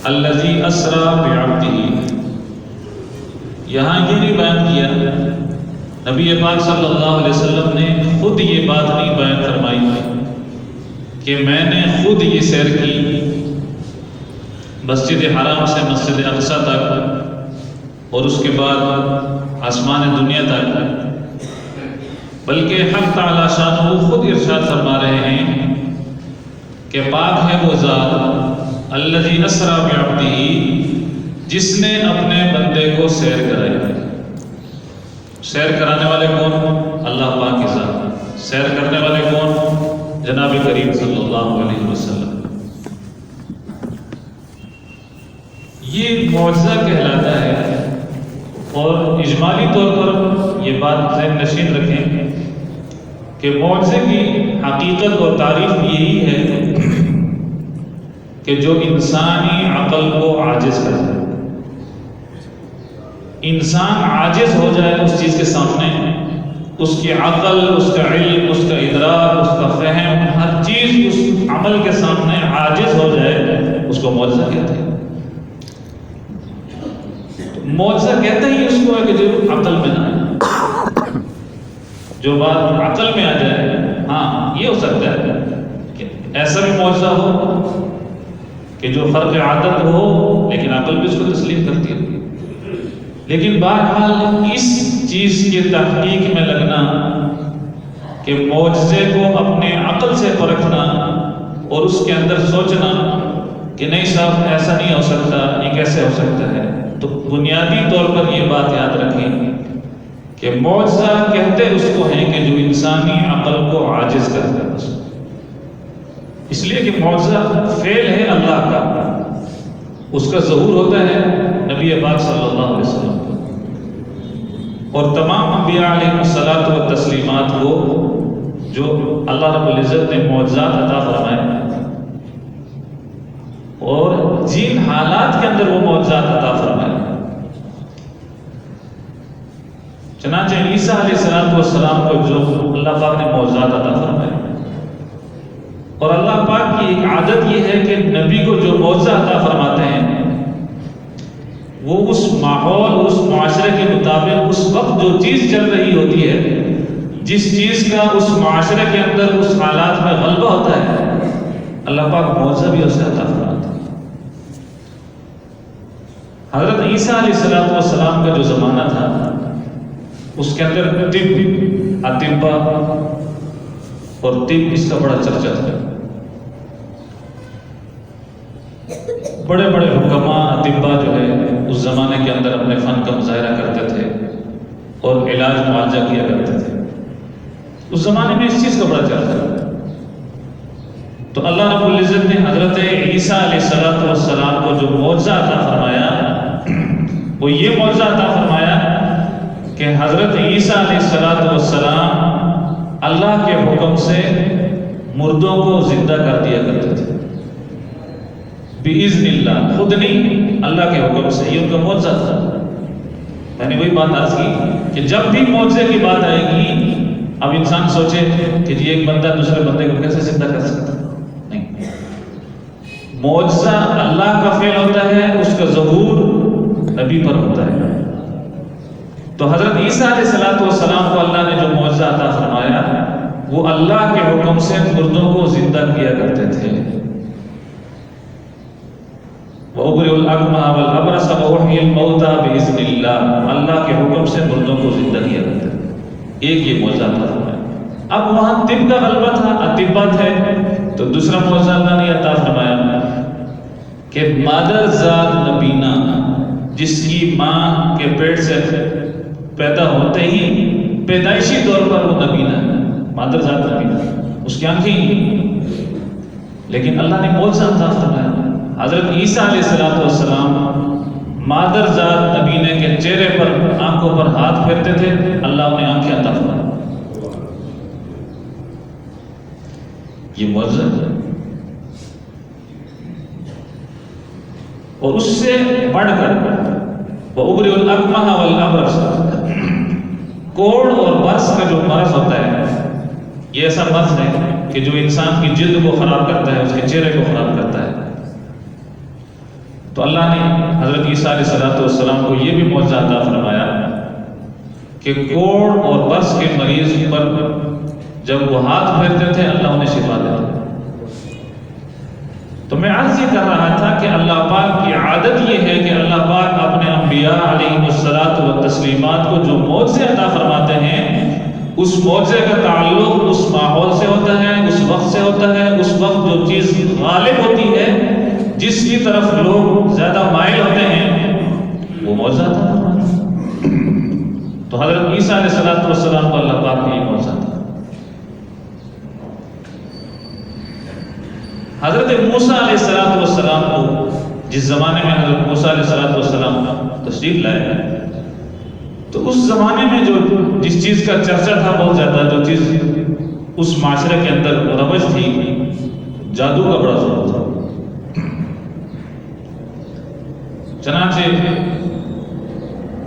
الذی اسری بعبدہ، یہاں یہ نہیں بیان کیا، نبی پاک صلی اللہ علیہ وسلم نے خود یہ بات نہیں بیان فرمائی کہ میں نے خود یہ سیر کی مسجد حرام سے مسجد اقصی تک اور اس کے بعد آسمان دنیا تک، بلکہ حق تعالی شانہ خود ارشاد فرما رہے ہیں کہ پاک ہے وہ ذات الذی اسری بعبدہ، جس نے اپنے بندے کو سیر کرائی۔ سیر کرانے والے کون؟ اللہ پاک کی ذات۔ سیر کرنے والے کون؟ جناب کریم صلی اللہ علیہ وسلم۔ یہ معجزہ کہلاتا ہے، اور اجمالی طور پر یہ بات ذہن نشین رکھیں کہ معجزے کی حقیقت اور تعریف یہی ہے کہ جو انسانی عقل کو عاجز کر دے۔ انسان عاجز ہو جائے اس چیز کے سامنے، اس کی عقل، اس کا علم، اس کا ادراک، اس کا فہم، ہر چیز اس عمل کے سامنے عاجز ہو جائے، اس کو معجزہ کہتے ہیں۔ معجزہ کہتے ہی اس کو ہے کہ جو عقل میں نہ آئے، جو بات عقل میں آ جائے۔ ہاں یہ ہو سکتا ہے کہ ایسا بھی معجزہ ہو کہ جو خرق عادت ہو لیکن عقل بھی اس کو تسلیم کرتی ہے، لیکن بہرحال اس چیز کی تحقیق میں لگنا کہ معجزے کو اپنے عقل سے پرکھنا اور اس کے اندر سوچنا کہ نہیں صاحب ایسا نہیں ہو سکتا، یہ کیسے ہو سکتا ہے، تو بنیادی طور پر یہ بات یاد رکھیں کہ معجزہ کہتے اس کو ہیں کہ جو انسانی عقل کو عاجز کرتا ہے، اس لیے کہ معجزہ فعل ہے اللہ کا، اس کا ظہور ہوتا ہے نبی پاک صلی اللہ علیہ وسلم کو، اور تمام انبیاء علیہ الصلوۃ والتسلیمات کو جو اللہ رب العزت نے معجزات عطا فرمائے اور جن حالات کے اندر وہ معجزات عطا فرمائے۔ چنانچہ عیسیٰ علیہ السلام کو جو اللہ پاک نے معجزات عطا فرمائے، اور اللہ پاک کی ایک عادت یہ ہے کہ نبی کو جو معجزہ عطا فرماتے ہیں وہ اس ماحول، اس معاشرے کے مطابق اس وقت جو چیز چل رہی ہوتی ہے، جس چیز کا اس معاشرے کے اندر اس حالات میں غلبہ ہوتا ہے، اللہ پاک معجزہ بھی اسے عطا فرماتا ہے۔ حضرت عیسیٰ علیہ السلام کا جو زمانہ تھا اس کے اندر طب، اطباء اور طب اس کا بڑا چرچا تھا۔ بڑے بڑے حکماء، اطباء جو ہے اس زمانے کے اندر اپنے فن کا مظاہرہ کرتے تھے اور علاج معالجہ کیا کرتے تھے۔ اس زمانے میں اس چیز کا بڑا چرچا تھا، تو اللہ رب العزت نے حضرت عیسیٰ علیہ السلام کو جو معجزہ عطا فرمایا وہ یہ معجزہ عطا فرمایا کہ حضرت عیسیٰ علیہ السلام اللہ کے حکم سے مردوں کو زندہ کر دیا کرتے تھے، بِإِذْنِ اللہ، خود نہیں، اللہ کے حکم سے۔ یہ ان کا معجزہ تھا۔ میں نے وہی بات عرض کی کہ جب بھی معجزے کی بات آئے گی، اب انسان سوچے کہ جی ایک بندہ دوسرے بندے کو کیسے زندہ کر سکتا، نہیں، معجزہ اللہ کا فعل ہوتا ہے، اس کا ظہور نبی پر ہوتا ہے۔ تو حضرت عیسیٰ علیہ السلام کو اللہ نے جو معجزہ عطا فرمایا وہ اللہ کے حکم سے مردوں کو زندہ کیا کرتے تھے۔ وَأُبْرِئُ الْأَكْمَحَ وَالْأَبْرَصَ وَأُحْيِي الْمَوْتَى بِإِذْنِ اللَّهِ، اللہ کے حکم سے مردوں کو زندہ کیا کرتے تھے۔ ایک یہ معجزہ عطا فرمایا۔ اب وہاں طب کا غلبہ تھا، اطباء تھے، تو دوسرا معجزہ اللہ نے عطا فرمایا کہ مادر ذات نبینہ، جس کی ماں کے پیٹ سے پیدا ہوتے ہی پیدائشی طور پر وہ نبینہ ہے، مادر ذات نبینہ، اس کی آنکھیں ہی، لیکن اللہ نے معجزہ عطا فرمایا۔ حضرت عیسیٰ علیہ السلام مادر ذات نبینہ کے چہرے پر، آنکھوں پر ہاتھ پھیرتے تھے، اللہ انہیں آنکھیں عطا فرمایا۔ یہ معجزہ ہے، اور اس سے بڑھ کر وَأُبْرِئُ الْأَكْمَحَ وَالْأَبْرَصَ، کوڑ اور برس کا جو مرض ہوتا ہے، یہ ایسا مرض ہے کہ جو انسان کی جلد کو خراب کرتا ہے، اس کے چہرے کو خراب کرتا ہے۔ تو اللہ نے حضرت عیسیٰ علیہ السلام کو یہ بھی معجزہ عطا فرمایا کہ کوڑ اور برس کے مریض پر جب وہ ہاتھ پھیرتے تھے اللہ انہیں شفا دیتا۔ تو میں عرض یہ کر رہا تھا کہ اللہ پاک کی عادت یہ ہے کہ اللہ پاک اپنے انبیاء علیہ الصلاۃ والتسلیمات کو جو معجزے عطا فرماتے ہیں اس معجزے کا تعلق اس ماحول سے ہوتا ہے، اس وقت سے ہوتا ہے، اس وقت جو چیز غالب ہوتی ہے، جس کی طرف لوگ زیادہ مائل ہوتے ہیں، وہ معجزہ عطا فرماتا ہے۔ تو حضرت عیسیٰ علیہ السلام کو اللہ پاک نے یہ معجزہ تھا۔ حضرت موسیٰ علیہ السلام کو جس زمانے میں حضرت موسیٰ علیہ السلام تشریف لائے تو اس زمانے میں جو جس چیز کا چرچا تھا بہت زیادہ، جو چیز اس معاشرے کے اندر رواج تھی، جادو کا بڑا زور تھا۔ چنانچہ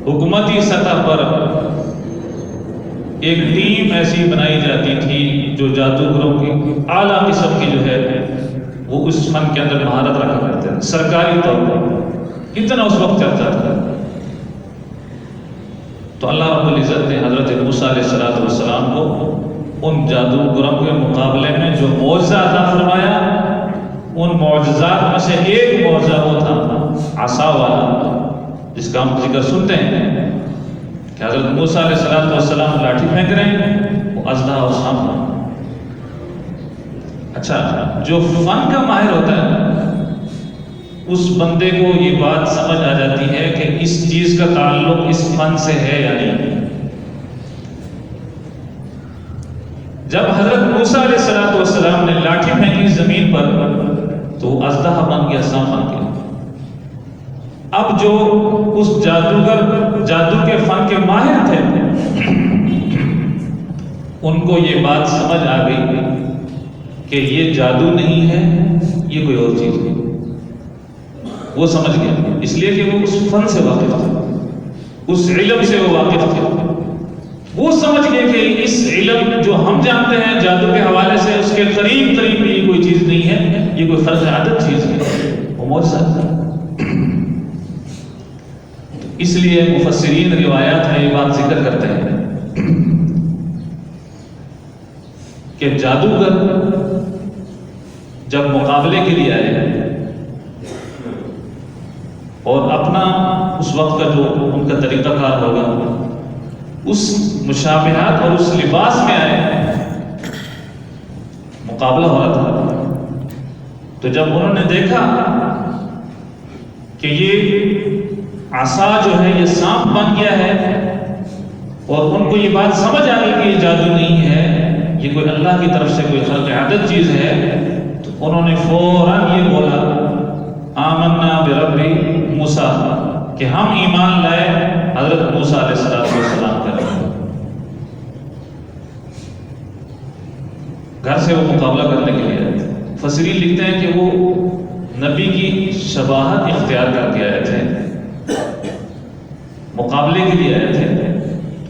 حکومتی سطح پر ایک ٹیم ایسی بنائی جاتی تھی جو جادوگروں کی اعلیٰ قسم کی جو ہے وہ اس فن کے اندر مہارت رکھا کرتے ہیں، سرکاری طور پر اتنا اس وقت چرچا تھا۔ تو اللہ رب العزت نے حضرت موسیٰ علیہ السلام کو ان جادوگروں کے مقابلے میں جو معجزہ عطا فرمایا، ان معجزات میں سے ایک معجزہ وہ تھا عصا والا، جس کا ہم ذکر سنتے ہیں کہ حضرت موسیٰ علیہ السلام لاٹھی پھینک رہے ہیں، وہ اژدہا اور سانپ۔ اچھا، جو فن کا ماہر ہوتا ہے اس بندے کو یہ بات سمجھ آ جاتی ہے کہ اس چیز کا تعلق اس فن سے ہے یا نہیں۔ جب حضرت موسیٰ علیہ السلام نے لاٹھی پھینکی زمین پر تو وہ اژدہا بن گیا، سانپ بن گیا۔ اب جو اس جادو کے فن کے ماہر تھے ان کو یہ بات سمجھ آ گئی کہ یہ جادو نہیں ہے، یہ کوئی اور چیز ہے۔ وہ سمجھ گیا، اس لیے کہ وہ اس فن سے واقف تھے، اس علم سے وہ واقف تھے۔ وہ سمجھ گئے کہ اس علم جو ہم جانتے ہیں جادو کے حوالے سے اس کے قریب یہ کوئی چیز نہیں ہے، یہ کوئی فرض عادت چیز ہے، وہ معجزہ ہے۔ اس لیے مفسرین روایات میں یہ بات ذکر کرتے ہیں کہ جادوگر جب مقابلے کے لیے آئے اور اپنا اس وقت کا جو ان کا طریقہ کار ہوگا اس مشابہات اور اس لباس میں آئے، مقابلہ ہو رہا تھا، تو جب انہوں نے دیکھا کہ یہ عصا جو ہے یہ سانپ بن گیا ہے اور ان کو یہ بات سمجھ آ گئی کہ یہ جادو نہیں ہے، یہ کوئی اللہ کی طرف سے کوئی خلق عادت چیز ہے، تو انہوں نے فوراً یہ بولا آمنا برب موسیٰ، کہ ہم ایمان لائے حضرت موسیٰ علیہ السلام پر۔ گھر سے وہ مقابلہ کرنے کے لیے آئے تھے۔ مفسرین لکھتے ہیں کہ وہ نبی کی شباہت اختیار کر کے آئے تھے، مقابلے کے لیے آئے تھے۔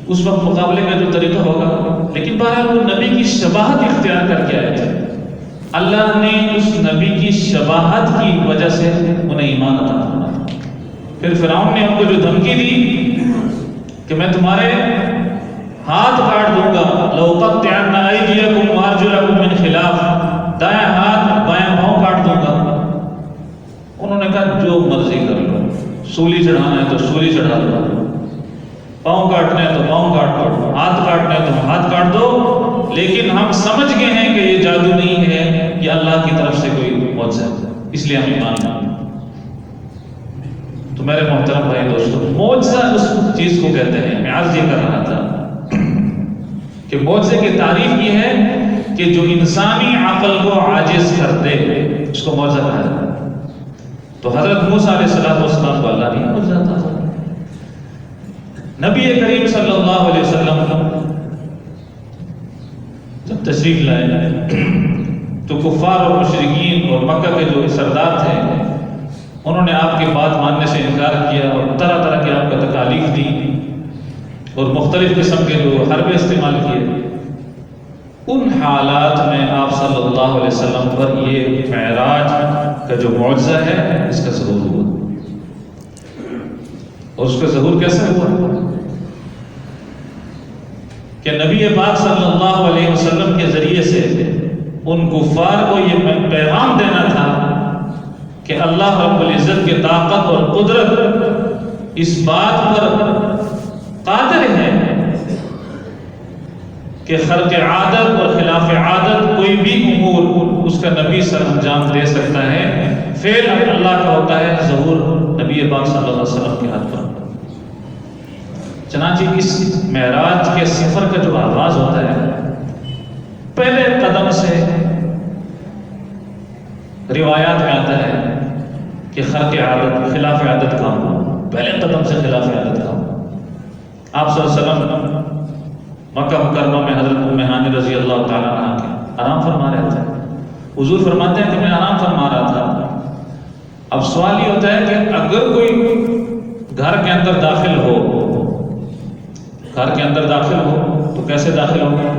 اس وقت مقابلے کا جو طریقہ ہوگا، لیکن بہرحال وہ نبی کی شباہت اختیار کر کے آئے تھے۔ اللہ نے اس نبی کی شباہت کی وجہ سے انہیں ایمان عطا فرمایا۔ پھر فرعون نے ان کو جو دھمکی دی کہ میں تمہارے ہاتھ کاٹ دوں گا، لَأُقَطِّعَنَّ أَيْدِيَكُمْ وَأَرْجُلَكُمْ مِنْ خِلَافٍ، دائیں ہاتھ بائیں پاؤں کاٹ دوں گا۔ انہوں نے کہا جو مرضی کر لو، سولی چڑھانا ہے تو سولی چڑھا دو، پاؤں کاٹنے ہیں تو پاؤں کاٹ دو، ہاتھ کاٹنے ہیں تو ہاتھ کاٹ دو، لیکن ہم سمجھ گئے ہیں کہ یہ جادو نہیں ہے، یہ اللہ کی طرف سے کوئی معجزہ ہے، اس لیے ہم ایمان لائے۔ تو میرے محترم بھائی دوستو، معجزہ اس چیز کو کہتے ہیں۔ میں عرض یہ کر رہا تھا کہ معجزے کی تعریف یہ ہے کہ جو انسانی عقل کو عاجز کر دے، اس کو معجزہ کہا جاتا ہے۔ تو حضرت موسیٰ علیہ السلام کو اللہ نے معجزہ عطا فرمایا۔ نبی کریم صلی اللہ علیہ وسلم جب تشریف لائے تو کفار اور مشرکین اور مکہ کے جو سردار تھے انہوں نے آپ کی بات ماننے سے انکار کیا اور طرح طرح کی آپ کو تکالیف دی اور مختلف قسم کے جو حربے استعمال کیے۔ ان حالات میں آپ صلی اللہ علیہ وسلم پر یہ معراج کا جو معجزہ ہے اس کا ظہور ہوا۔ اور اس کا ظہور کیسے ہوا کہ نبی پاک صلی اللہ علیہ وسلم کے ذریعے سے ان کفار کو یہ پیغام دینا تھا کہ اللہ رب العزت کی طاقت اور قدرت اس بات پر قادر ہے کہ خرق عادت اور خلاف عادت کوئی بھی امور اس کا نبی سر انجام دے سکتا ہے، فعل اللہ کا ہوتا ہے، ظہور نبی پاک صلی اللہ علیہ وسلم کے ہاتھ پر۔ چنانچہ اس معراج کے سفر کا جو آغاز ہوتا ہے، پہلے قدم سے روایات میں آتا ہے کہ خرق عادت خلاف عادت کا ہو، پہلے قدم سے خلاف عادت کا ہو۔ آپ صلی اللہ علیہ وسلم مکہ مکرمہ میں حضرت ام ہانی رضی اللہ تعالیٰ عنہ کے آرام فرما رہے تھے۔ حضور فرماتے ہیں کہ میں آرام فرما رہا تھا۔ اب سوال یہ ہوتا ہے کہ اگر کوئی گھر کے اندر داخل ہو، گھر کے اندر داخل ہو تو کیسے داخل ہوگا؟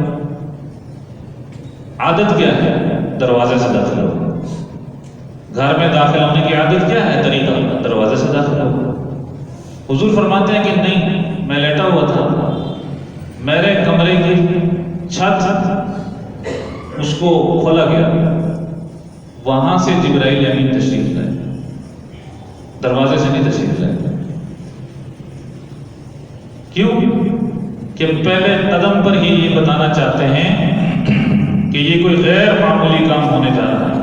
عادت کیا ہے؟ دروازے سے داخل ہوگا۔ گھر میں داخل ہونے کی عادت کیا ہے؟ طریقہ دروازے سے داخل ہوگا۔ حضور فرماتے ہیں کہ نہیں، میں لیٹا ہوا تھا، میرے کمرے کی چھت اس کو کھولا گیا، وہاں سے جبرائیل امین تشریف لائے، دروازے سے نہیں تشریف لائے۔ کیوں؟ کہ پہلے قدم پر ہی یہ بتانا چاہتے ہیں کہ یہ کوئی غیر معمولی کام ہونے جا رہا ہے،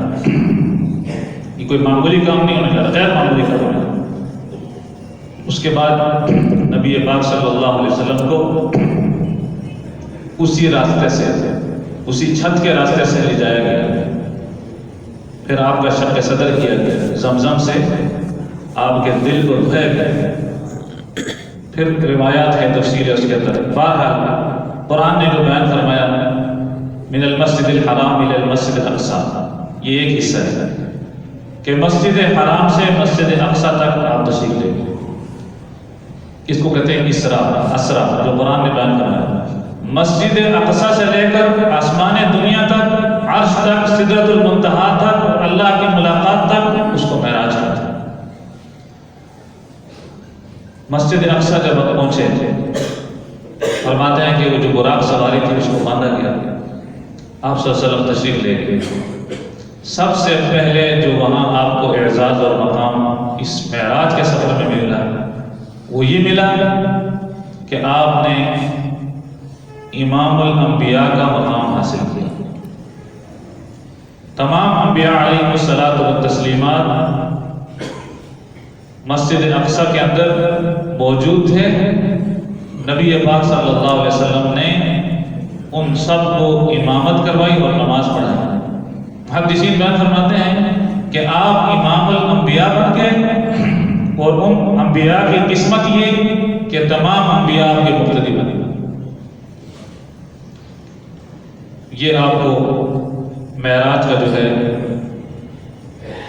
یہ کوئی معمولی کام نہیں ہونے جا رہا، غیر معمولی کام ہونے جا رہا۔ اس کے بعد نبی پاک صلی اللہ علیہ وسلم کو اسی راستے سے، اسی چھت کے راستے سے لے جایا گیا، پھر آپ کا شق صدر کیا گیا، زمزم سے آپ کے دل کو دھویا گیا، پھر روایات ہے تفسیر اس کے اندر۔ بہرحال قرآن نے جو بیان فرمایا من المسجد الحرام الى المسجد الاقصی، یہ ایک حصہ ہے کہ مسجد حرام سے مسجد اقصی تک آپ تشریف لے گئے۔ اس کو کہتے ہیں اسرا، جو قرآن نے بیان فرمایا۔ مسجد اقصی سے لے کر آسمان دنیا تک، عرش تک، سدرۃ المنتہا تک، اللہ کی ملاقات تک، اس کو معراج کہتے ہیں۔ مسجد اقصی جب پہنچے فرماتے ہیں کہ وہ جو براق سواری تھی اس کو باندھا گیا، آپ صلی اللہ علیہ وسلم تشریف لے گئے۔ سب سے پہلے جو وہاں آپ کو اعزاز اور مقام اس معراج کے سفر میں ملا وہ یہ ملا کہ آپ نے امام الانبیاء کا مقام حاصل کیا۔ تمام انبیاء علیہ الصلاۃ والتسلیمات مسجد اقصی کے اندر موجود تھے۔ نبی پاک صلی اللہ علیہ وسلم نے ان سب کو امامت کروائی اور نماز پڑھائی۔ محدثین بیان فرماتے ہیں کہ آپ امام الانبیاء بن گئے، اور ان انبیاء کی قسمت یہ کہ تمام انبیاء آپ کے مقتدی بنے۔ یہ آپ کو معراج کا جو ہے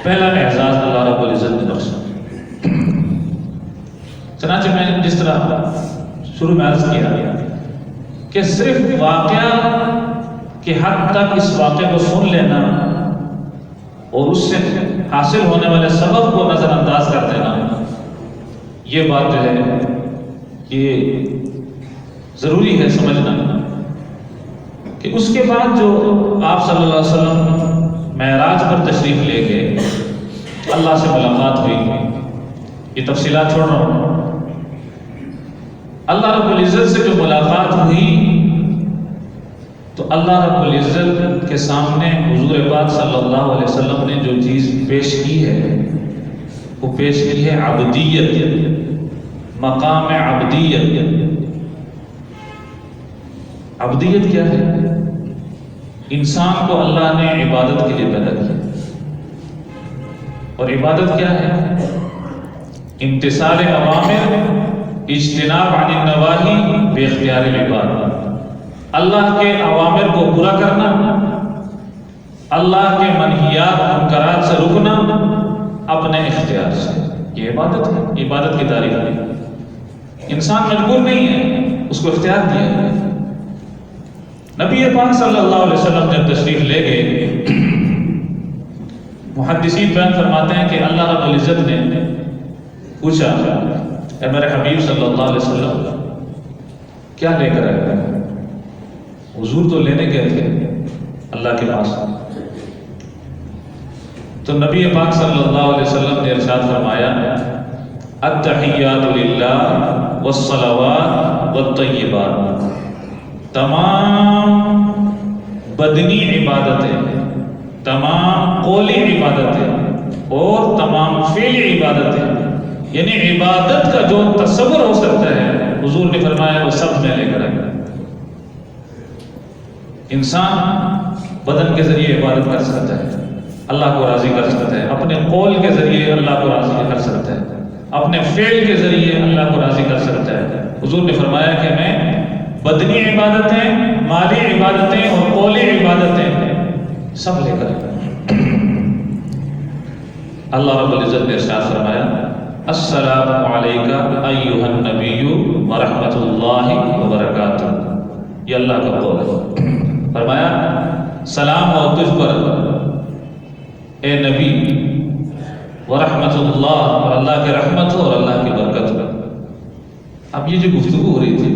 پہلا اعزاز اللہ رب العزت نے بخشا۔ چنانچہ میں نے جس طرح شروع میں عرض کیا کہ صرف واقعہ کے حد تک اس واقعے کو سن لینا اور اس سے حاصل ہونے والے سبب کو نظر انداز کر دینا، یہ بات جو ہے یہ ضروری ہے سمجھنا کہ اس کے بعد جو آپ صلی اللہ علیہ وسلم معراج پر تشریف لے گئے، اللہ سے ملاقات ہوئی، یہ تفصیلات چھوڑ رہا ہوں۔ اللہ رب العزت سے جو ملاقات ہوئی تو اللہ رب العزت کے سامنے حضور پاک صلی اللہ علیہ وسلم نے جو چیز پیش کی ہے وہ پیش کی ہے عبدیت، مقام عبدیت۔ عبدیت کیا ہے؟ انسان کو اللہ نے عبادت کے لیے پیدا کیا، اور عبادت کیا ہے؟ امتثال اوامر، اجتناب عن النواہی باختیار العباد۔ اللہ کے اوامر کو پورا کرنا، اللہ کے منہیات منکرات سے رکنا اپنے اختیار سے، یہ عبادت ہے، عبادت کی تعریف ہے۔ انسان مجبور نہیں ہے، اس کو اختیار دیا ہے۔ نبی پاک صلی اللہ علیہ وسلم جب تشریف لے گئے، محدثین بیان فرماتے ہیں کہ اللہ رب العزت نے پوچھا اے میرے حبیب صلی اللہ علیہ وسلم کیا لے کر آئے؟ حضور تو لینے گئے تھے اللہ کے پاس. تو نبی پاک صلی اللہ علیہ وسلم نے ارشاد فرمایا التحیات للہ والصلوات والطیبات، تمام بدنی عبادتیں، تمام قولی عبادتیں اور تمام فعلی عبادتیں، یعنی عبادت کا جو تصور ہو سکتا ہے حضور نے فرمایا وہ سب میں لے کر آئے. انسان بدن کے ذریعے عبادت کر سکتا ہے، اللہ کو راضی کر سکتا ہے، اپنے قول کے ذریعے اللہ کو راضی کر سکتا ہے، اپنے فعل کے ذریعے اللہ کو راضی کر سکتا ہے. حضور نے فرمایا کہ میں بدنی عبادتیں، مالی عبادتیں اور قولی عبادتیں سب لے کر. اللہ رب العزت نے ارشاد فرمایا السلام علیکہ ایھا النبی ورحمۃ اللہ وبرکاتہ. یہ اللہ کا قول ہے. فرمایا سلام ہو تجھ پر اے نبی، ورحمۃ اللہ، اور اللہ کی رحمت ہو اور اللہ کی برکت ہو. اب یہ جو گفتگو ہو رہی تھی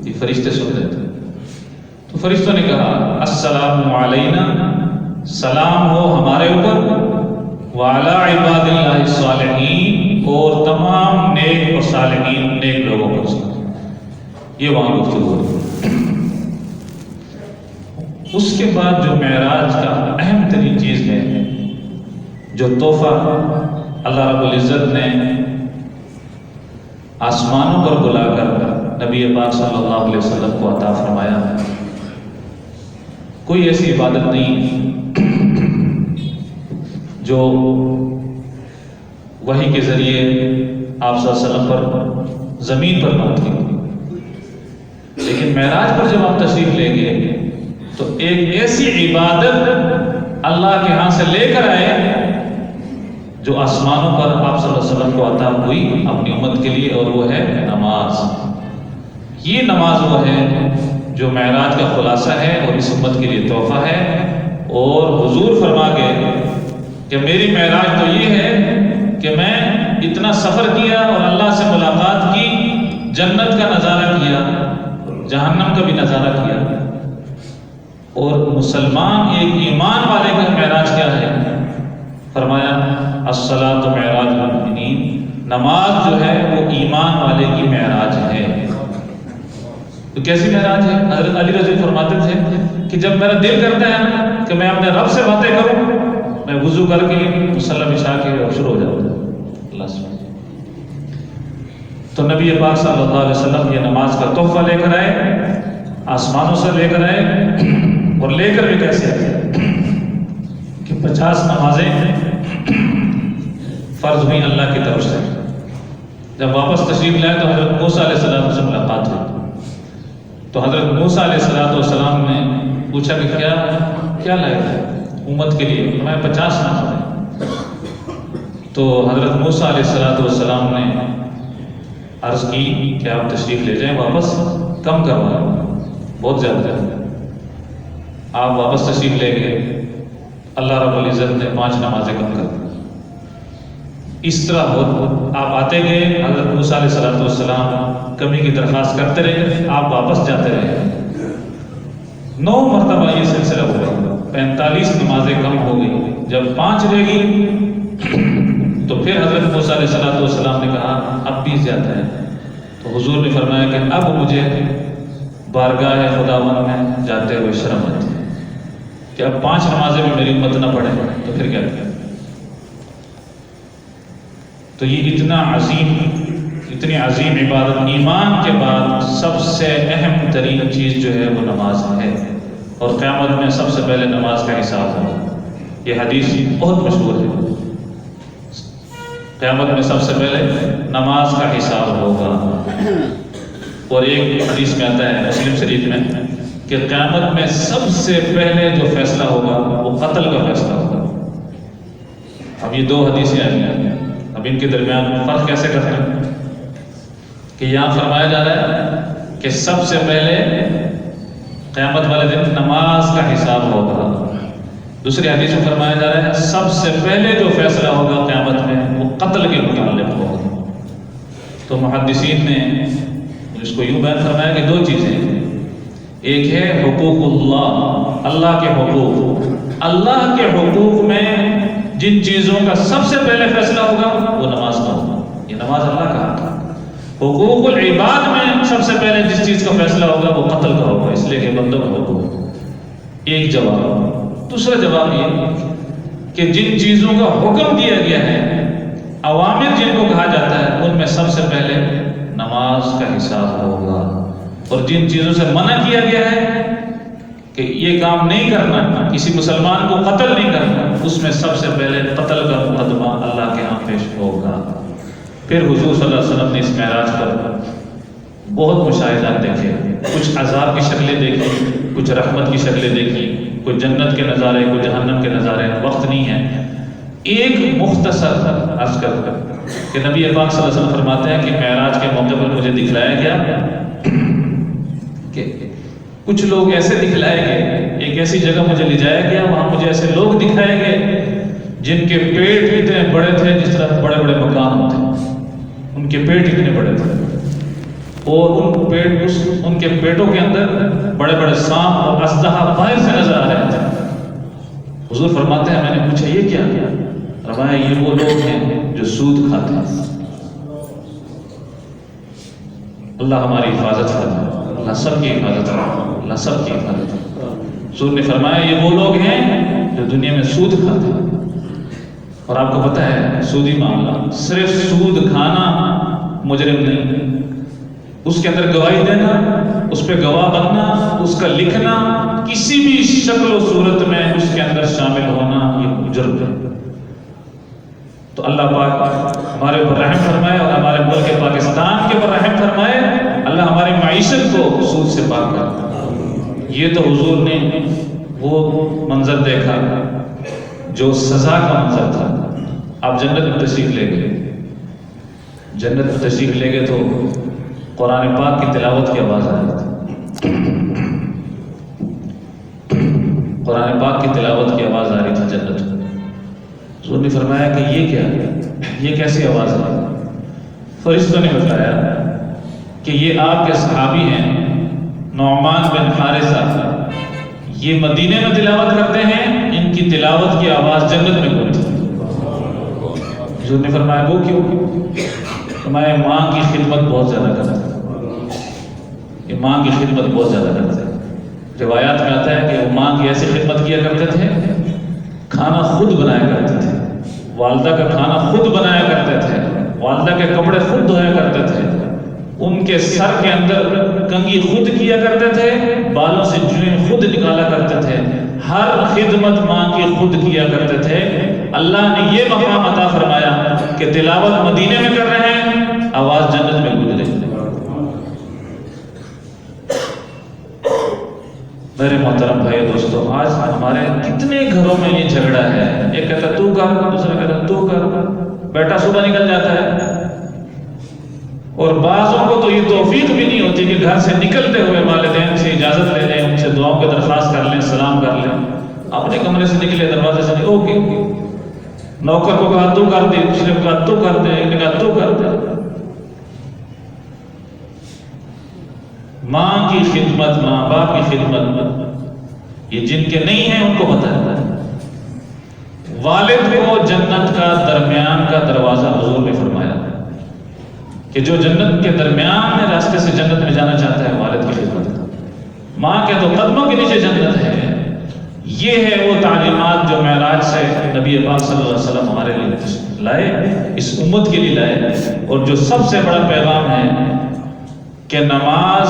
یہ فرشتے سن رہے تھے، تو فرشتوں نے کہا السلام علینا، سلام ہو ہمارے اوپر، وعلی عباد اللہ الصالحین، اور تمام نیک اور صالحین نیک لوگوں پر. یہ وہاں گفتگو ہو رہی. اس کے بعد جو معراج کا اہم ترین چیز ہے، جو تحفہ اللہ رب العزت نے آسمانوں پر بلا کر نبی پاک صلی اللہ علیہ وسلم کو عطا فرمایا، کوئی ایسی عبادت نہیں جو وحی کے ذریعے آپ صلی اللہ علیہ وسلم پر زمین پر نازل کی. لیکن معراج پر جب آپ تشریف لے گئے تو ایک ایسی عبادت اللہ کے ہاں سے لے کر آئے جو آسمانوں پر آپ صلی اللہ علیہ وسلم کو عطا ہوئی اپنی امت کے لیے، اور وہ ہے نماز. یہ نماز وہ ہے جو معراج کا خلاصہ ہے اور اس امت کے لیے تحفہ ہے. اور حضور فرما گئے کہ میری معراج تو یہ ہے کہ میں اتنا سفر کیا اور اللہ سے ملاقات کی، جنت کا نظارہ کیا، جہنم کا بھی نظارہ کیا. اور مسلمان ایک ایمان والے کا معراج کیا ہے؟ فرمایا الصلاۃ معراج المؤمنین، نماز جو ہے وہ ایمان والے کی معراج ہے. تو کیسی معراج ہے؟ حضرت علی رضی اللہ فرماتے تھے کہ جب میرا دل کرتا ہے کہ میں اپنے رب سے باتیں کروں، میں وضو کر کے مصلی بچھا کے شروع ہو جاؤں اللہ سے. تو نبی پاک صلی اللہ علیہ وسلم یہ نماز کا تحفہ لے کر آئے، آسمانوں سے لے کر آئے. اور لے کر بھی کیسے آئے کہ 50 نمازیں فرض ہوئی اللہ کی طرف سے. جب واپس تشریف لائے تو حضرت موسیٰ علیہ السلام سے ملاقات ہوئی. تو حضرت موسیٰ علیہ السلام نے پوچھا کہ کیا لائے گا امت کے لیے؟ ہمیں 50 نمازیں. تو حضرت موسیٰ علیہ السلام نے عرض کی کہ آپ تشریف لے جائیں، واپس کم کروائیں، بہت زیادہ. آپ واپس تشریف لے گئے، اللہ رب العزت نے 5 نمازیں کم کر دی. اس طرح آپ آتے گئے، حضرت موسیٰ علیہ السلام کمی کی درخواست کرتے رہے، آپ واپس جاتے رہے. 9 مرتبہ یہ سلسلہ ہوا، 45 نمازیں کم ہو گئی. جب 5 رہ گئی تو پھر حضرت موسیٰ علیہ السلام نے کہا اب 20 جاتا ہے. تو حضور نے فرمایا کہ اب مجھے بارگاہ خداوند میں جاتے ہوئے شرم آتی ہے کہ اب 5 نمازیں بھی میری امت نہ پڑھے تو پھر کیا کریں. تو یہ اتنی عظیم عبادت، ایمان کے بعد سب سے اہم ترین چیز جو ہے وہ نماز ہے. اور قیامت میں سب سے پہلے نماز کا حساب ہوگا. یہ حدیث بہت مشہور ہے. قیامت میں سب سے پہلے نماز کا حساب ہوگا. اور ایک حدیث میں آتا ہے مسلم شریف میں کہ قیامت میں سب سے پہلے جو فیصلہ ہوگا وہ قتل کا فیصلہ ہوگا. اب یہ 2 حدیثیں آئی ہیں، اب ان کے درمیان فرق کیسے کرتے ہیں کہ یہاں فرمایا جا رہا ہے کہ سب سے پہلے قیامت والے دن نماز کا حساب ہوگا. دوسری حدیث میں فرمایا جا رہا ہے سب سے پہلے جو فیصلہ ہوگا قیامت میں وہ قتل کے متعلق ہوگا. تو محدثین نے اس کو یوں بیان فرمایا کہ دو چیزیں ہیں، ایک ہے حقوق اللہ، اللہ کے حقوق، اللہ کے حقوق میں جن چیزوں کا سب سے پہلے فیصلہ ہوگا وہ نماز کا ہوگا، یہ نماز اللہ کا حق ہے۔ حقوق العباد میں سب سے پہلے جس چیز کا فیصلہ ہوگا وہ قتل کا ہوگا، اس لیے کہ بندوں کا حقوق۔ ایک جواب۔ دوسرا جواب یہ کہ جن چیزوں کا حکم دیا گیا ہے، اوامر جن کو کہا جاتا ہے، ان میں سب سے پہلے نماز کا حساب ہوگا، اور جن چیزوں سے منع کیا گیا ہے کہ یہ کام نہیں کرنا، کسی مسلمان کو قتل نہیں کرنا، اس میں سب سے پہلے قتل کا مقدمہ اللہ کے ہاں پیش ہوگا۔ پھر حضور صلی اللہ علیہ وسلم نے اس معراج پر بہت مشاہدات دیکھے، کچھ عذاب کی شکلیں دیکھی، کچھ رحمت کی شکلیں دیکھی، کوئی جنت کے نظارے، کوئی جہنم کے نظارے، وقت نہیں ہے۔ ایک مختصر عرض کر کہ نبی پاک صلی اللہ علیہ وسلم فرماتے ہیں کہ معراج کے موقع پر مجھے دکھلایا گیا کہ کچھ لوگ ایسے دکھلائے گئے، ایک ایسی جگہ مجھے لے جایا گیا، وہاں مجھے ایسے لوگ دکھائے گئے جن کے پیٹ اتنے بڑے تھے جس طرح بڑے بڑے مکان ہوتے ہیں، ان کے پیٹ اتنے بڑے تھے، اور ان کے پیٹوں کے اندر بڑے بڑے سانپ اور اژدہا باہر سے نظر آ رہے تھے۔ حضور فرماتے ہیں میں نے پوچھا یہ کیا؟ فرمایا یہ وہ لوگ ہیں جو سود کھاتے ہیں۔ اللہ ہماری حفاظت فرمائے، اللہ سب کی حفاظت فرمائے، اللہ سب کی حفاظت فرمائے۔ حضور نے فرمایا یہ وہ لوگ ہیں جو دنیا میں سود کھاتے ہیں، اور آپ کو پتہ ہے سودی معاملہ صرف سود کھانا مجرم نہیں، اس کے اندر گواہی دینا، اس پہ گواہ بننا، اس کا لکھنا، کسی بھی شکل و صورت میں اس کے اندر شامل ہونا یہ جرم ہے۔ تو اللہ پاک ہمارے اوپر رحم فرمائے اور ہمارے ملک پاکستان کے اوپر رحم فرمائے، اللہ ہماری معیشت کو سود سے پاک کرے۔ یہ تو حضور نے وہ منظر دیکھا جو سزا کا منظر تھا۔ آپ جنت میں تشریف لے گئے، جنت میں تشریف لے گئے تو قرآن پاک کی تلاوت کی آواز آ رہی تھی، قرآن پاک کی تلاوت کی آواز آ رہی تھی جنت میں۔ حضور نے فرمایا کہ یہ کیا، یہ کیسی آواز ہے؟ فرشتوں نے بتایا کہ یہ آپ کے صحابی ہیں نعمان بن حارثہ، یہ مدینے میں تلاوت کرتے ہیں، ان کی تلاوت کی آواز جنت میں گونجتی ہے۔ حضور نے فرمایا وہ کیوں؟ فرمایا ماں کی خدمت بہت زیادہ کرتے ہیں، یہ ماں کی خدمت بہت زیادہ کرتے ہیں۔ روایات میں آتا ہے کہ وہ ماں کی ایسی خدمت کیا کرتے تھے، کھانا خود بنایا کرتے تھے، والدہ کا کھانا خود بنایا کرتے تھے، والدہ کے کپڑے خود دھویا کرتے تھے، ان کے سر کے اندر کنگھی خود کیا کرتے تھے، بالوں سے جوئیں خود نکالا کرتے تھے، ہر خدمت ماں کی خود کیا کرتے تھے۔ اللہ نے یہ مقام عطا فرمایا کہ تلاوت مدینے میں کر رہے ہیں، آواز جنت میں گونج رہی ہے۔ میرے محترم بھائی دوستو، آج ہمارے کتنے گھروں میں یہ جھگڑا ہے، ایک کہتا ہے تو کر، دوسرا کہتا ہے تو کر، بیٹا صبح نکل جاتا ہے، اور بعضوں کو تو یہ توفیق بھی نہیں ہوتی کہ گھر سے نکلتے ہوئے والدین سے اجازت لے لیں، ان سے دعاؤں کی درخواست کر لیں، سلام کر لیں، اپنے کمرے سے نکلے دروازے سے اوکے، نوکر کو کہا تو کر دے، دوسرے کو کہا تو کر دے، ایک نے کہا تو کر دے۔ ماں کی خدمت، ماں باپ کی خدمت، یہ جن کے نہیں ہیں ان کو پتہ ہے۔ والد کو جنت کا درمیان کا دروازہ حضور نے فرمایا کہ جو جنت کے درمیان میں راستے سے جنت میں جانا چاہتا ہے، والد کی خدمت کا۔ ماں کے تو قدموں کے نیچے جنت ہے۔ یہ ہے وہ تعلیمات جو معراج سے نبی پاک صلی اللہ علیہ وسلم ہمارے لیے لائے، اس امت کے لیے لائے، اور جو سب سے بڑا پیغام ہے کہ نماز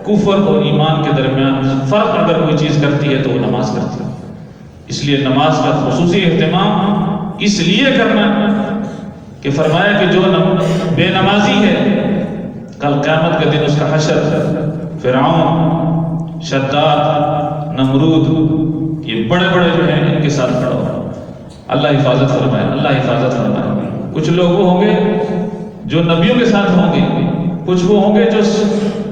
کفر اور ایمان کے درمیان فرق اگر کوئی چیز کرتی ہے تو وہ نماز کرتی ہے۔ اس لیے نماز کا خصوصی اہتمام اس لیے کرنا کہ فرمایا کہ جو بے نمازی ہے کل قیامت کے دن اس کا حشر فرعون، شداد، نمرود، یہ بڑے بڑے جو ہیں ان کے ساتھ کھڑا ہوگا۔ اللہ حفاظت فرمائے، اللہ حفاظت فرمائے۔ کچھ لوگ وہ ہوں گے جو نبیوں کے ساتھ ہوں گے، کچھ وہ ہوں گے جو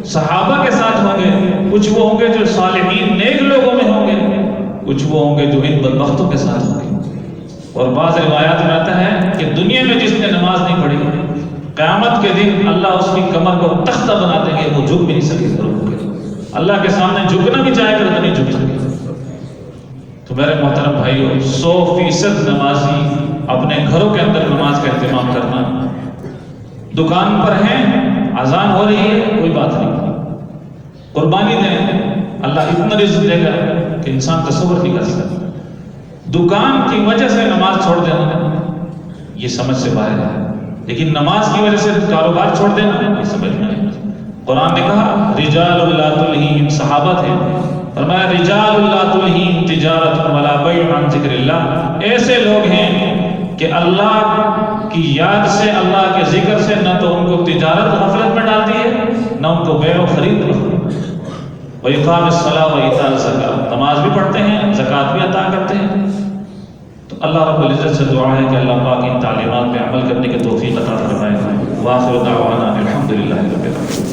صحابہ کے ساتھ ہوں گے، کچھ وہ ہوں گے جو صالحین نیک لوگوں میں ہوں گے، کچھ وہ ہوں گے جو ان بدبختوں کے ساتھ ہوں گے۔ اور بعض روایات میں آتا ہے کہ دنیا میں جس نے نماز نہیں پڑھی قیامت کے دن اللہ اس کی کمر کو تختہ بنا دیں گے، وہ جھک بھی نہیں سکے گا، اللہ کے سامنے جھکنا بھی چاہے گا تو نہیں جھک سکے۔ تو میرے محترم بھائیو، 100% نمازی اپنے گھروں کے اندر نماز کا اہتمام کرنا، دکان پر ہیں اذان ہو رہی ہے کوئی بات نہیں، قربانی دیں، اللہ اتنا رزق دے گا کہ انسان تصور نہیں کر سکتا۔ دکان کی وجہ سے نماز چھوڑ دینا یہ سمجھ سے باہر ہے، لیکن نماز کی وجہ سے کاروبار چھوڑ دینا یہ سمجھ میں آئے۔ قرآن نے کہا رجال لا تلہیہم، صحابہ تھے، فرمایا رجال لا تلہیہم تجارت ولا بیع عن ذکر اللہ، ایسے لوگ ہیں کہ اللہ کی یاد سے، اللہ کے ذکر سے نہ تو ان کو تجارت غفلت میں ڈالتی ہے، نہ ان کو بیع و خرید وإقام الصلاۃ وإیتاء الزکاۃ، نماز بھی پڑھتے ہیں، زکوٰۃ بھی عطا کرتے ہیں۔ تو اللہ رب العزت سے دعا ہے کہ اللہ پاک ان تعلیمات پہ عمل کرنے کی توفیق عطا فرمائے۔ وآخر دعوانا الحمدللہ رب العالمین۔